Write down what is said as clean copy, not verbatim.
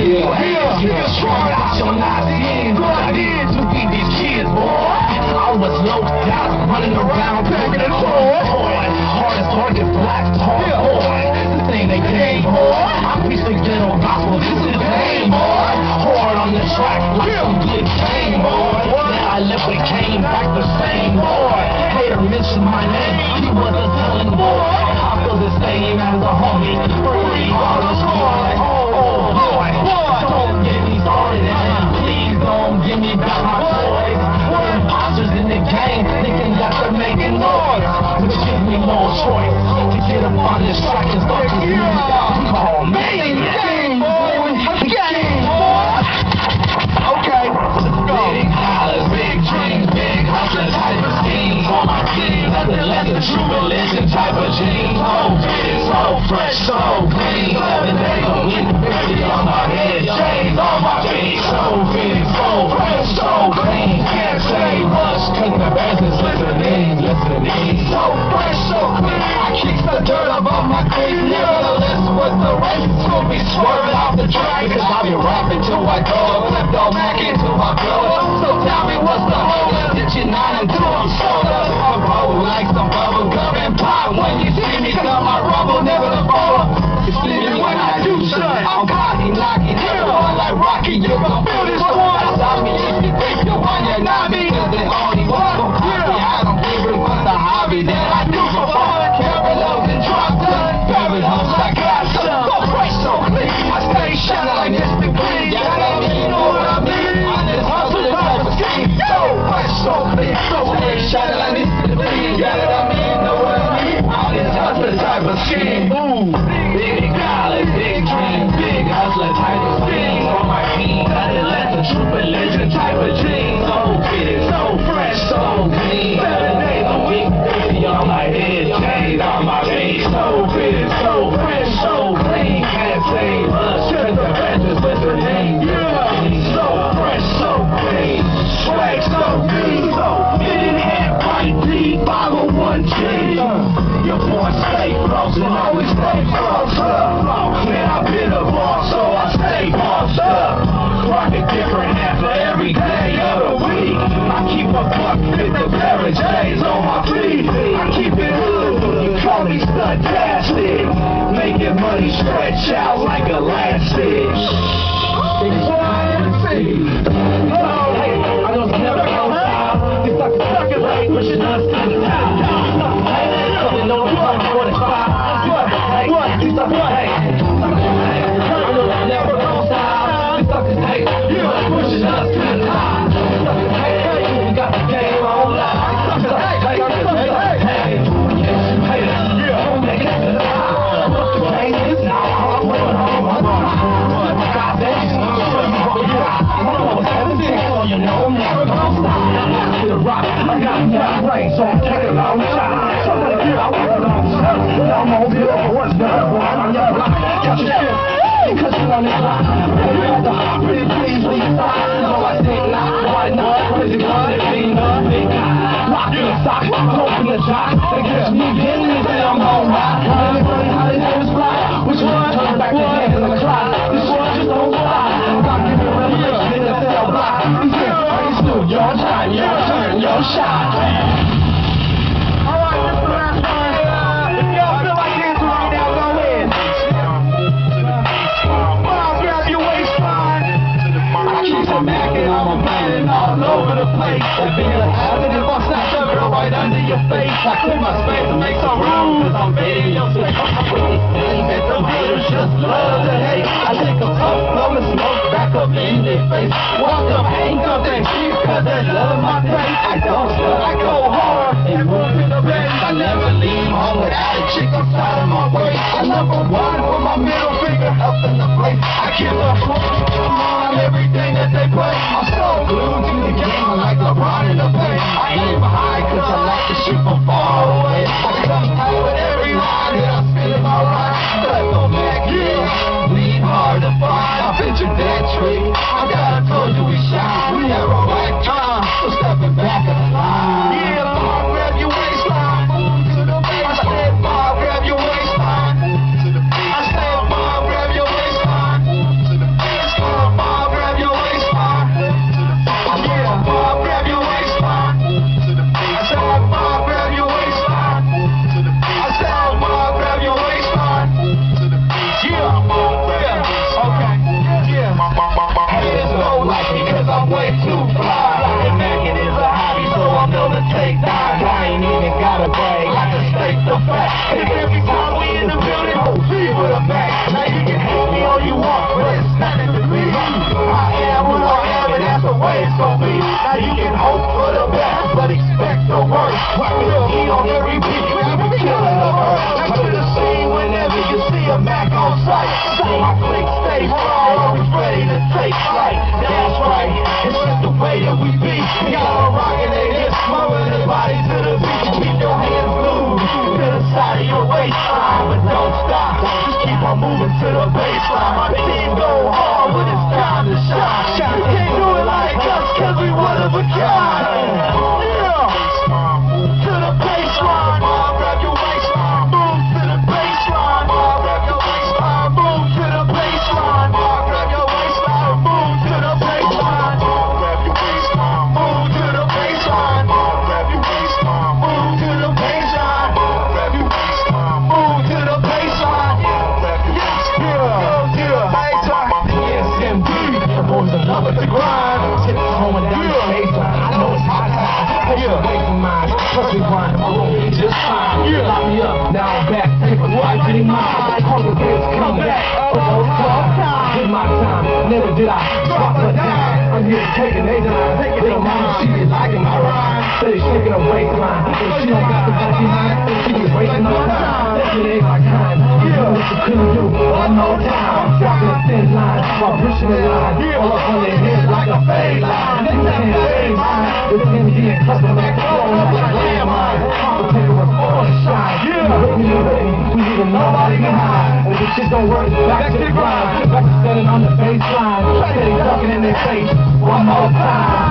your hands. You can strong out your nice skin. What I did to beat these kids, boy. I was low down, running around, packing it hard. Hardest target, black tar, boy. This ain't a game, boy. I preach the ghetto gospel, this is pain, boy. Hard on the track, like some good game, boy. Now I left with came back the same, boy. Hater mentioned my name, he was a telling boy. I feel the same as a homie, free artist, boy. Oh boy, don't get me started, and please don't give me back my toys. Imposters in the game, thinking that they're making noise, which gives me no choice to get up on this track and start this music out. Call me game, boy. Game, boy. Okay, let's go. Big dollars, big dreams, big hustler type of schemes on my team. That's the true religion type of jeans. So fit, so fresh, so clean. 7 days a week, 50 on my head, chains on my feet. So fit, so fresh, so clean. Can't say much, cause the best is listening. So fresh, so clean. I kick the dirt above my feet. Nevertheless, with the race, will be swerving off the track. Cause I'll be rapping till I go. Kleptoemak into my blood. So tell me what's the hold up? Did you not until I'm soda? I'm roll like some bubble gum and pop. When you see me come, I rumble, never the fall. You see me when I do shit. I'm cocky, knocking, everyone like Rocky. You gon' feel this one. Stop me if you think you're one, you're not me. Cause the only one who copy. I don't give it for the hobby that I do for fun. Carry loads and drop done. Barrel homes, I got some. So fresh, so clean. I stay shining like this to clean. Y'all know me, you know what I mean. I just hustle the type of scheme. So fresh, so clean. So stay shining like this to clean. Y'all know what I mean, know what I mean. I just hustle the type of scheme. Ooh, big dollars, big dreams, big hustler type of schemes on my team. I just let the true religion type of jeans. So fit, so fresh, so clean. 7 days a week, 50 on my head, chains on my feet. So fit, so fresh, so clean. Can't say much, cause the best is listening. So fresh, so clean. Swag, so clean. So fit in hand, right deep, 501G. Your boy stay frozen, always stay frozen. Man, I've been a boss, so I stay bossed up. Rock a different hat for every day of the week. I keep a buck with the parents' days on my feet. I keep it hood, you call me stuntastic. Making money stretch out like elastic. I don't never go down. These suckers like pushing us to the top. Something no fun for the spot. What? These suckers hate. I know that never goes down. These suckers hate. Pushing us to the top. Suckers hate. We got the game on live. Suckers hate. Don't make it to the top. This now I'm going home. God damn. You know I'm never gonna stop. To the rock, I got that rain, so I'm taking a long shot. Somebody here, I want a long shot. I'm gonna be up for what's done. I'm your rock. Got your shit. Cause you on this rock. The hot pretty please leave side. No, I think not. Why not? Crazy blood, it ain't nothing. Rock in the sock, open the shot. They catch me getting it, then I'm gon' rock. Anybody how they name is fly? Which one turn back the hand in the clock? This one just don't stop. Rock in the revelation in the cell block. Your time, your turn, your shot. Alright, this is the last one. If y'all feel like dancing right now, go in. Well, grab your waistline. I keep a Mac and I'm a banging all over the place. If you're a habit, if I snatch up it right under your face, I clear my space and make some room, cause I'm baiting your space. Some haters just love to hate. I take a puff, blow and smoke back up in their face. Walk up, hang up, and cheap, cause they love my taste. I don't stop, I go hard and move to the base. I never leave home without a chick inside of my waist. I number one with my middle finger up in the place. I give a fuck on everything that they play. I'm so glued to the game, I'm like LeBron in the paint. I aim high cause I like to shoot from far away. I come through with every line that I'm spinning my rhyme. Kleptoemak, yeah, lead hard to find. I pictured that trick. I gotta told you we shine. We have a right time, so stepping back in the line. Yeah, bar, grab your waistline. To the base. I said bar, grab your waistline. To the base. I said bar, grab your waistline. To the base. way it's gonna be. Now you can hope for the best, but expect the worst. Eat on every beat, we be killing the earth. Back to the scene whenever you see a Mac on sight. My click stay fly, always ready to take flight. That's right, it's just the way that we be. We all rockin' their hips, moving their body to the beat. Keep your hands loose to the side of your waistline, but don't stop. Just keep on moving to the baseline. My team go hard when it's time to shine. You can't do it like us, cause we one of a kind. To the baseline, grab your waistline. Move to the baseline, grab your waistline. Move to the baseline, grab your waistline. Move to the baseline, grab your waistline. Move to the baseline, grab your waistline. Move to the baseline, grab your waistline. Move to the baseline, grab your waistline. Yes, indeed, the boys in love with the grind. Tiptoeing down the baseline. I know it's hot time. Push away from mine. Plus we grind, my room just fine. Lock me up, now I'm back. Take a watch, getting mine. Hunger kids come back. Did my time, never did I drop a dime. I'm here to take an 8-9. Little mama, she be liking my rhyme. Steady shaking her waistline. If she don't got the back behind, she be wasting her time. That shit ain't my kind. You do what you couldn't do one more time. Dropping a thin line while pushing the line. All up on their head like a fade line. You can't fade mine. With MD and custom Mac flowing like a landmine. I'ma take a report and shine. We leaving nobody behind. And if this shit don't work, back to the grind. Back to standing on the baseline. Steady ducking in their face one more time.